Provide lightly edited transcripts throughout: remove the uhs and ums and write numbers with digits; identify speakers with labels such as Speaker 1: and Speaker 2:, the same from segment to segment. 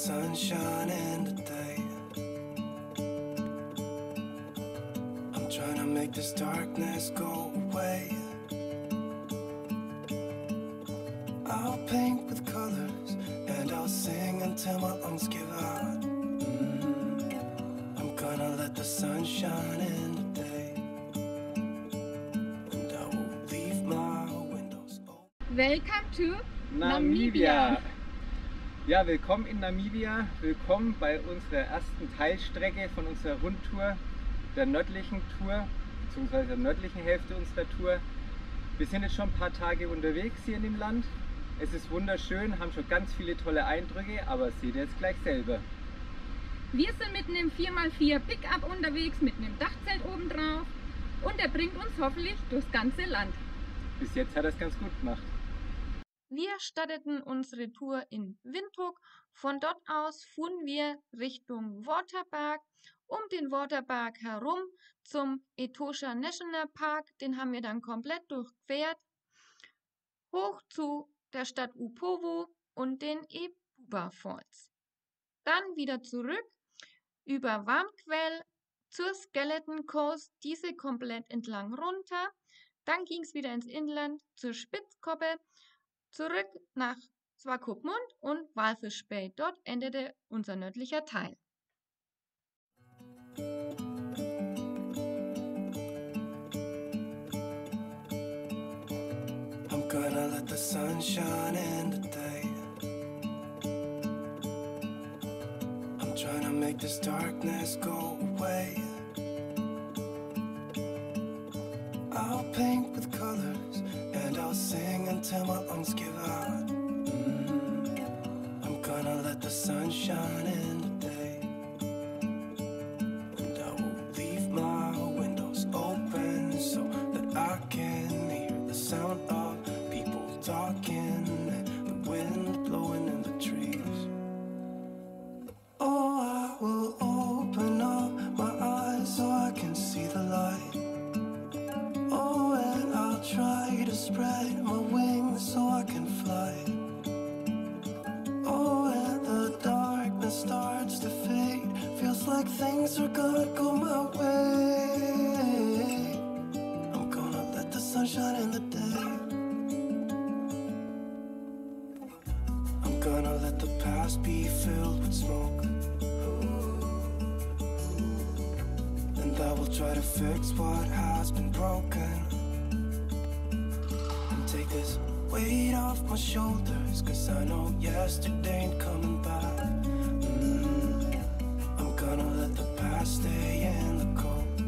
Speaker 1: sunshine in the day. I'm trying to make this darkness go away. I'll paint with colors and I'll sing until my lungs give out. I'm gonna let the sun shine in the day, and I will leave my windows open.
Speaker 2: Welcome to
Speaker 3: Namibia! Ja, willkommen in Namibia, willkommen bei unserer ersten Teilstrecke von unserer Rundtour, der nördlichen Tour, beziehungsweise der nördlichen Hälfte unserer Tour. Wir sind jetzt schon ein paar Tage unterwegs hier in dem Land. Es ist wunderschön, haben schon ganz viele tolle Eindrücke, aber seht ihr jetzt gleich selber.
Speaker 2: Wir sind mitten im 4x4 Pickup unterwegs mit einem Dachzelt oben drauf und er bringt uns hoffentlich durchs ganze Land.
Speaker 3: Bis jetzt hat er es ganz gut gemacht.
Speaker 4: Wir starteten unsere Tour in Windhoek. Von dort aus fuhren wir Richtung Waterberg, um den Waterberg herum zum Etosha National Park. Den haben wir dann komplett durchquert, hoch zu der Stadt Upovo und den Ebuba Falls. Dann wieder zurück über Warmquell zur Skeleton Coast, diese komplett entlang runter. Dann ging es wieder ins Inland zur Spitzkoppe, zurück nach Swakopmund und Walfish Bay. Dort endete unser nördlicher Teil.
Speaker 1: I'm gonna let the sun shine in the day. I'm trying to make this darkness go away. I'll paint with colors and I'll sing until my lungs give out. I'm gonna let the sun shine in the day, and I will leave my windows open so that I can hear the sound of people talking and the wind blowing in the trees. Oh, I will open up my eyes so I can see the light. Oh, and I'll try to spread my wings so I can fly. Oh, and the darkness starts to fade. Feels like things are gonna go my way. I'm gonna let the sun shine in the day. I'm gonna let the past be filled with smoke, and I will try to fix what has been broken, and take this weight off my shoulders, 'cause I know yesterday ain't coming back. I'm gonna let the past stay in the cold.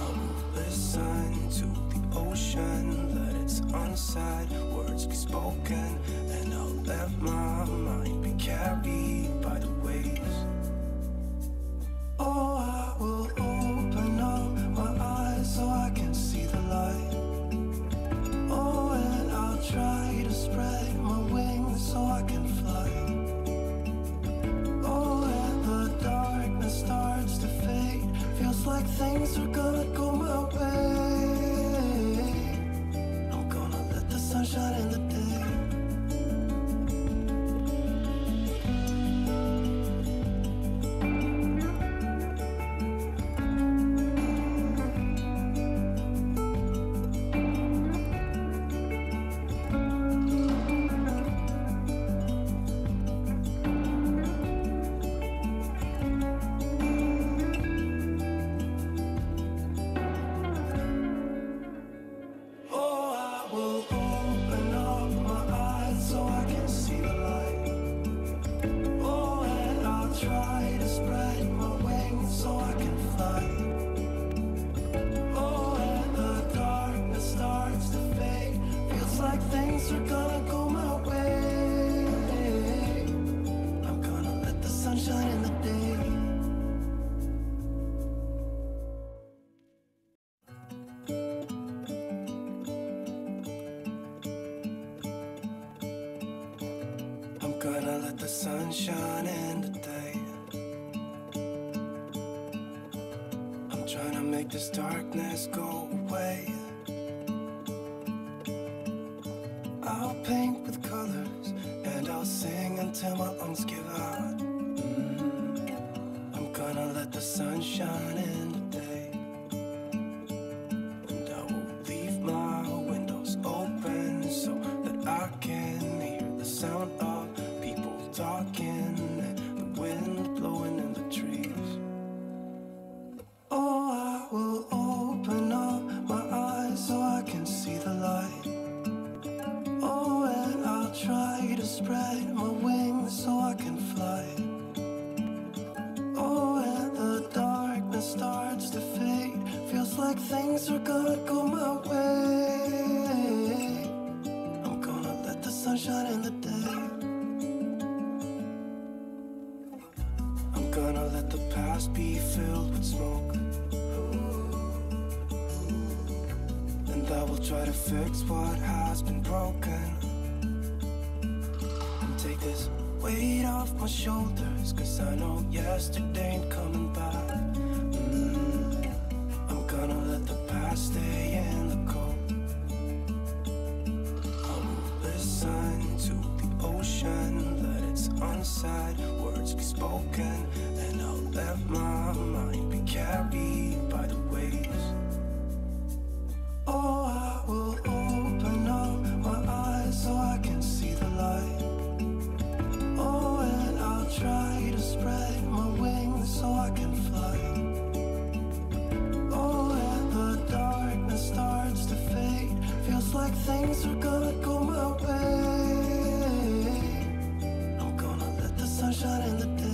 Speaker 1: I will listen to the ocean, let its unsaid words be spoken, and I'll let my mind be carried by the waves. Oh, I will open up my eyes so I can see the light. Oh, and I'll try to spread my wings so I can fly. Oh, and the darkness starts to fade. Feels like things are gonna go my way. I'm gonna let the sun shine in the day. Oh, I will open up my eyes so I can see the light. Oh, and I'll try to spread my wings so I can fly. Oh, and the darkness starts to fade. Feels like things are gonna go my way. I'm gonna let the sun shine in the day. I'm gonna let the sun shine in the day. I'm trying to make this darkness go away. I'll paint with colors and I'll I'll sing until my lungs give out. I'm gonna let the sun shine in today. And I will leave my windows open so that I can hear the sound of people talking and the wind blowing in the trees. Oh, I will open up my eyes so I can see the light. Oh, and I'll try to spread my wings so I can fly. Oh, and the darkness starts to fade. Feels like things are gonna go my way. I'm gonna let the sun shine in the day. I'm gonna let the past be filled with smoke. And I will try to fix what has been broken. And take this weight off my shoulders, 'cause I know yesterday ain't coming back. I'm gonna let the past stay in the cold. I will listen to the ocean, let its unsaid words be spoken. And I'll let my mind be carried by the waves. Oh, I will open up my eyes so I can see the light. Oh, and I'll try to spread my wings so I can fly. Oh, and the darkness starts to fade. Feels like things are gonna go my way. I'm gonna let the sun shine in the day.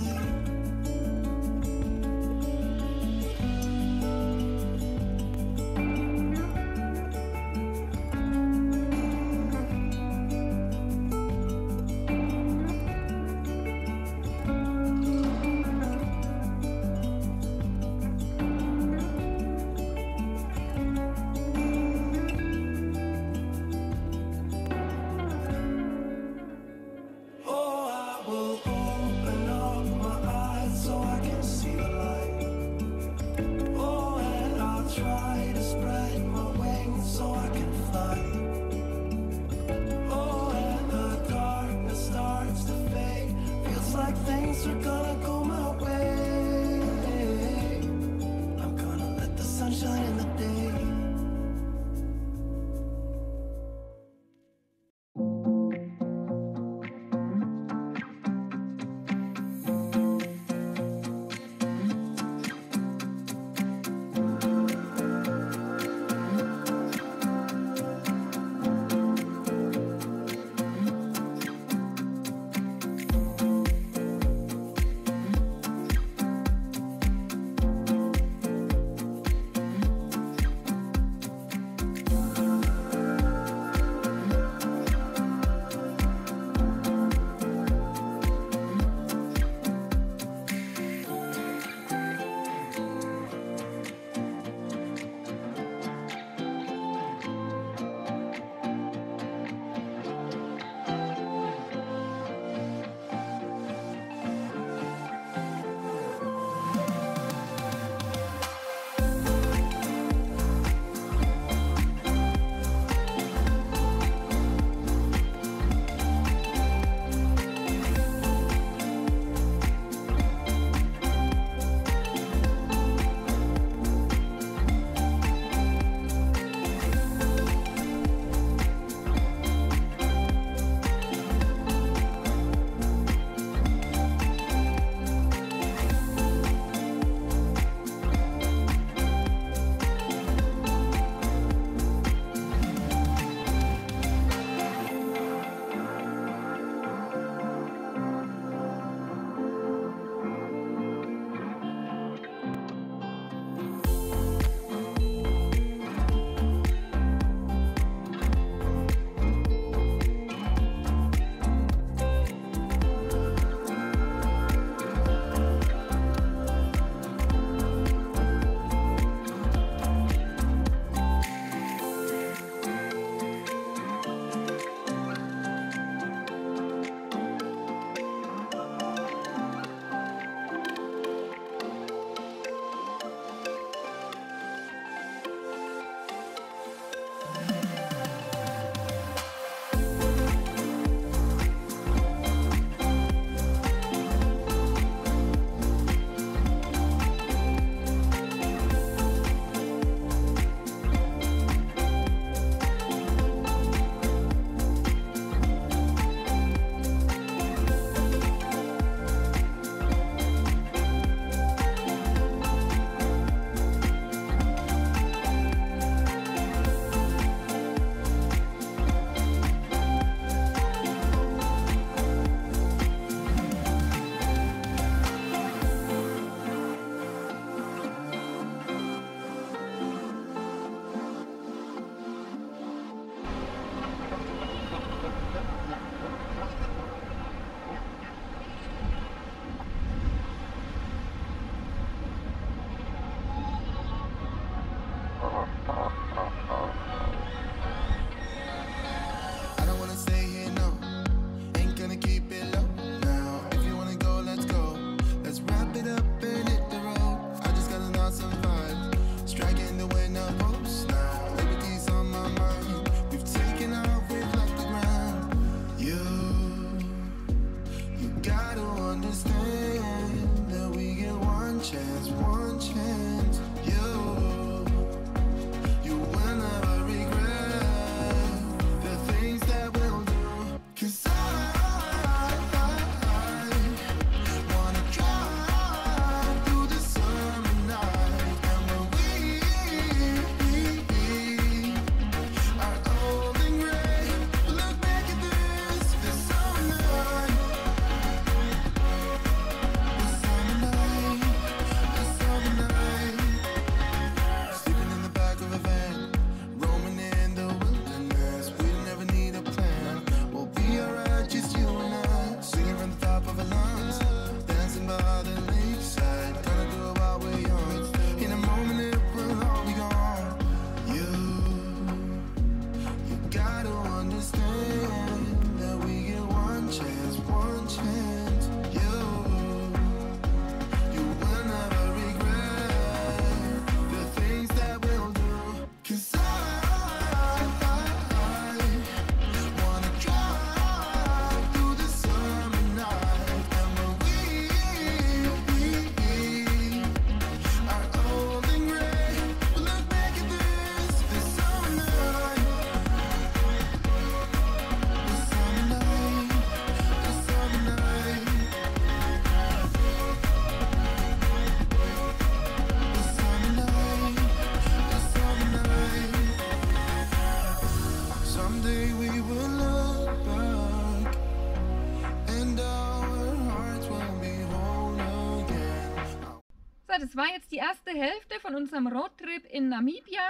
Speaker 2: das war jetzt die erste Hälfte von unserem Roadtrip in Namibia.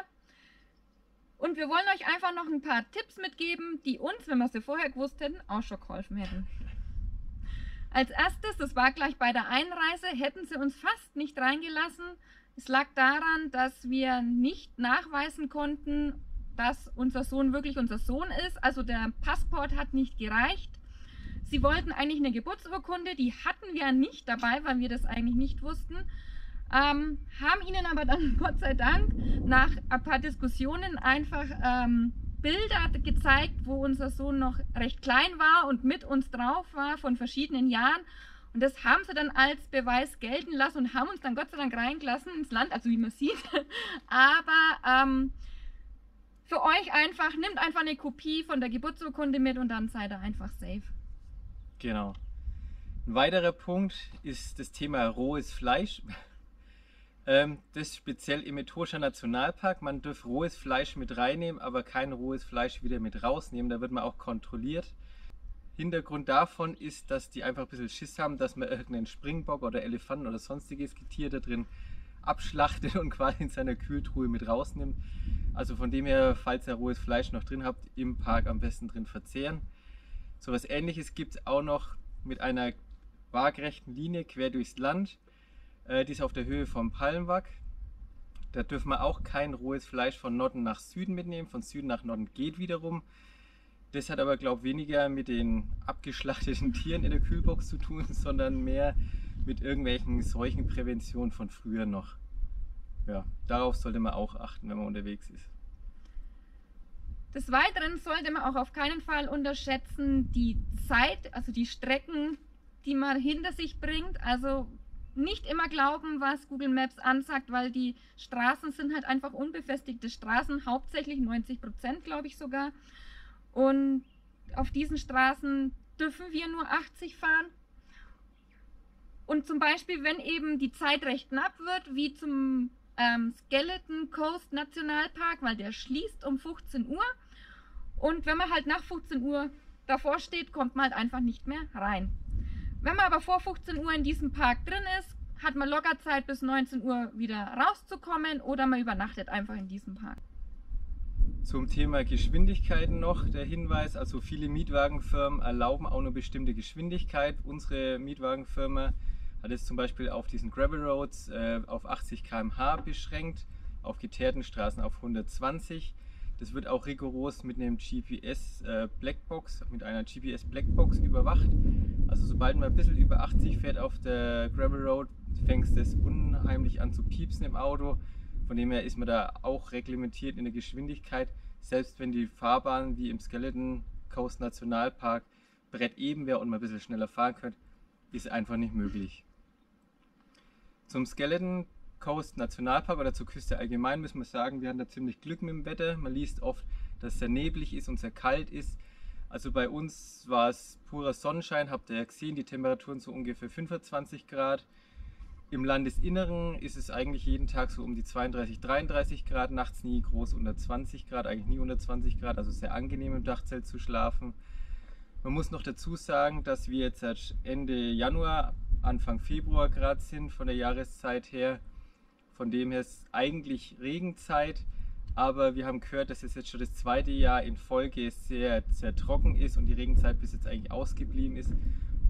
Speaker 2: Und wir wollen euch einfach noch ein paar Tipps mitgeben, die uns, wenn wir sie vorher gewusst hätten, auch schon geholfen hätten. Als erstes, das war gleich bei der Einreise, hätten sie uns fast nicht reingelassen. Es lag daran, dass wir nicht nachweisen konnten, dass unser Sohn wirklich unser Sohn ist. Also der Passport hat nicht gereicht. Sie wollten eigentlich eine Geburtsurkunde, die hatten wir nicht dabei, weil wir das eigentlich nicht wussten. Haben ihnen aber dann Gott sei Dank nach ein paar Diskussionen einfach Bilder gezeigt, wo unser Sohn noch recht klein war und mit uns drauf war von verschiedenen Jahren. Und das haben sie dann als Beweis gelten lassen und haben uns dann Gott sei Dank reingelassen ins Land, also wie man sieht. Aber für euch einfach, nehmt einfach eine Kopie von der Geburtsurkunde mit und dann seid ihr einfach safe.
Speaker 3: Genau. Ein weiterer Punkt ist das Thema rohes Fleisch. Das speziell im Etosha Nationalpark. Man darf rohes Fleisch mit reinnehmen, aber kein rohes Fleisch wieder mit rausnehmen. Da wird man auch kontrolliert. Hintergrund davon ist, dass die einfach ein bisschen Schiss haben, dass man irgendeinen Springbock oder Elefanten oder sonstiges Getier da drin abschlachtet und quasi in seiner Kühltruhe mit rausnimmt. Also von dem her, falls ihr rohes Fleisch noch drin habt, im Park am besten drin verzehren. So was Ähnliches gibt es auch noch mit einer waagrechten Linie quer durchs Land. Die ist auf der Höhe vom Palmwag. Da dürfen wir auch kein rohes Fleisch von Norden nach Süden mitnehmen. Von Süden nach Norden geht wiederum. Das hat aber, glaube ich, weniger mit den abgeschlachteten Tieren in der Kühlbox zu tun, sondern mehr mit irgendwelchen Seuchenprävention von früher noch. Ja, darauf sollte man auch achten, wenn man unterwegs ist.
Speaker 2: Des Weiteren sollte man auch auf keinen Fall unterschätzen die Zeit, also die Strecken, die man hinter sich bringt. Also nicht immer glauben, was Google Maps ansagt, weil die Straßen sind halt einfach unbefestigte Straßen, hauptsächlich 90%, glaube ich sogar. Und auf diesen Straßen dürfen wir nur 80 fahren. Und zum Beispiel, wenn eben die Zeit recht knapp wird, wie zum Skeleton Coast Nationalpark, weil der schließt um 15 Uhr. Und wenn man halt nach 15 Uhr davor steht, kommt man halt einfach nicht mehr rein. Wenn man aber vor 15 Uhr in diesem Park drin ist, hat man locker Zeit bis 19 Uhr wieder rauszukommen oder man übernachtet einfach in diesem Park.
Speaker 3: Zum Thema Geschwindigkeiten noch der Hinweis, also viele Mietwagenfirmen erlauben auch nur bestimmte Geschwindigkeit. Unsere Mietwagenfirma hat es zum Beispiel auf diesen Gravel Roads auf 80 km/h beschränkt, auf geteerten Straßen auf 120. Das wird auch rigoros mit einem GPS Blackbox, mit einer GPS Blackbox überwacht. Also sobald man ein bisschen über 80 fährt auf der Gravel Road, fängt es unheimlich an zu piepsen im Auto. Von dem her ist man da auch reglementiert in der Geschwindigkeit. Selbst wenn die Fahrbahn wie im Skeleton Coast Nationalpark bretteben wäre und man ein bisschen schneller fahren könnte, ist einfach nicht möglich. Zum Skeleton Coast Nationalpark oder zur Küste allgemein müssen wir sagen, wir haben da ziemlich Glück mit dem Wetter. Man liest oft, dass es sehr neblig ist und sehr kalt ist. Also bei uns war es purer Sonnenschein, habt ihr ja gesehen, die Temperaturen so ungefähr 25 Grad. Im Landesinneren ist es eigentlich jeden Tag so um die 32, 33 Grad, nachts nie groß unter 20 Grad, eigentlich nie unter 20 Grad, also sehr angenehm im Dachzelt zu schlafen. Man muss noch dazu sagen, dass wir jetzt seit Ende Januar, Anfang Februar gerade sind von der Jahreszeit her. Von dem her ist eigentlich Regenzeit, aber wir haben gehört, dass es jetzt schon das zweite Jahr in Folge sehr, sehr trocken ist und die Regenzeit bis jetzt eigentlich ausgeblieben ist.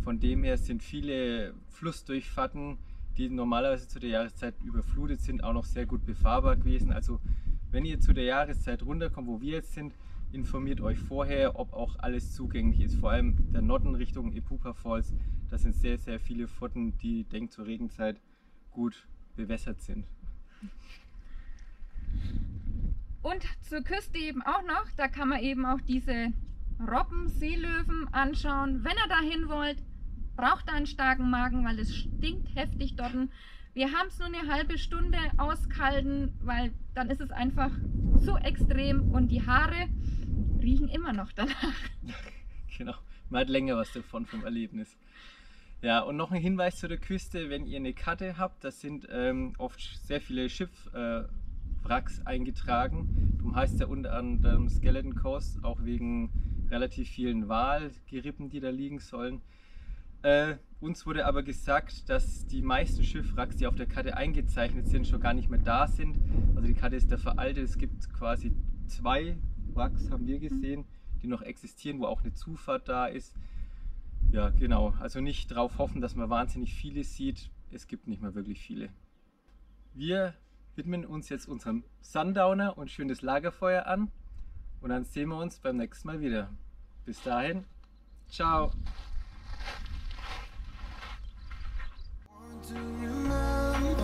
Speaker 3: Von dem her sind viele Flussdurchfahrten, die normalerweise zu der Jahreszeit überflutet sind, auch noch sehr gut befahrbar gewesen. Also wenn ihr zu der Jahreszeit runterkommt, wo wir jetzt sind, informiert euch vorher, ob auch alles zugänglich ist. Vor allem der Norden Richtung Epupa Falls, das sind sehr, sehr viele Pfoten, die, denkt zur Regenzeit gut bewässert sind.
Speaker 2: Und zur Küste eben auch noch, da kann man eben auch diese Robben, Seelöwen anschauen. Wenn ihr dahin wollt, braucht ihr einen starken Magen, weil es stinkt heftig dort. Wir haben es nur eine halbe Stunde ausgehalten, weil dann ist es einfach so extrem und die Haare riechen immer noch danach.
Speaker 3: Genau, man hat länger was davon vom Erlebnis. Ja, und noch ein Hinweis zu der Küste, wenn ihr eine Karte habt, das sind oft sehr viele Schiffwracks eingetragen. Darum heißt ja unter anderem Skeleton Coast, auch wegen relativ vielen Walgerippen, die da liegen sollen. Uns wurde aber gesagt, dass die meisten Schiffwracks, die auf der Karte eingezeichnet sind, schon gar nicht mehr da sind. Also die Karte ist da veraltet. Es gibt quasi 2 Wracks, haben wir gesehen, die noch existieren, wo auch eine Zufahrt da ist. Ja, genau. Also nicht darauf hoffen, dass man wahnsinnig viele sieht. Es gibt nicht mehr wirklich viele. Wir widmen uns jetzt unserem Sundowner und schönes Lagerfeuer an. Und dann sehen wir uns beim nächsten Mal wieder. Bis dahin, ciao.
Speaker 1: To remember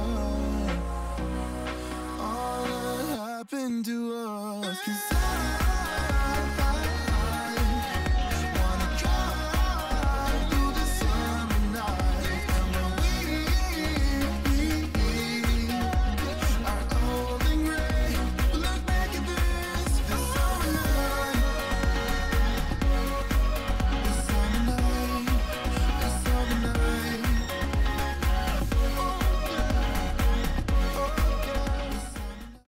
Speaker 1: all that happened to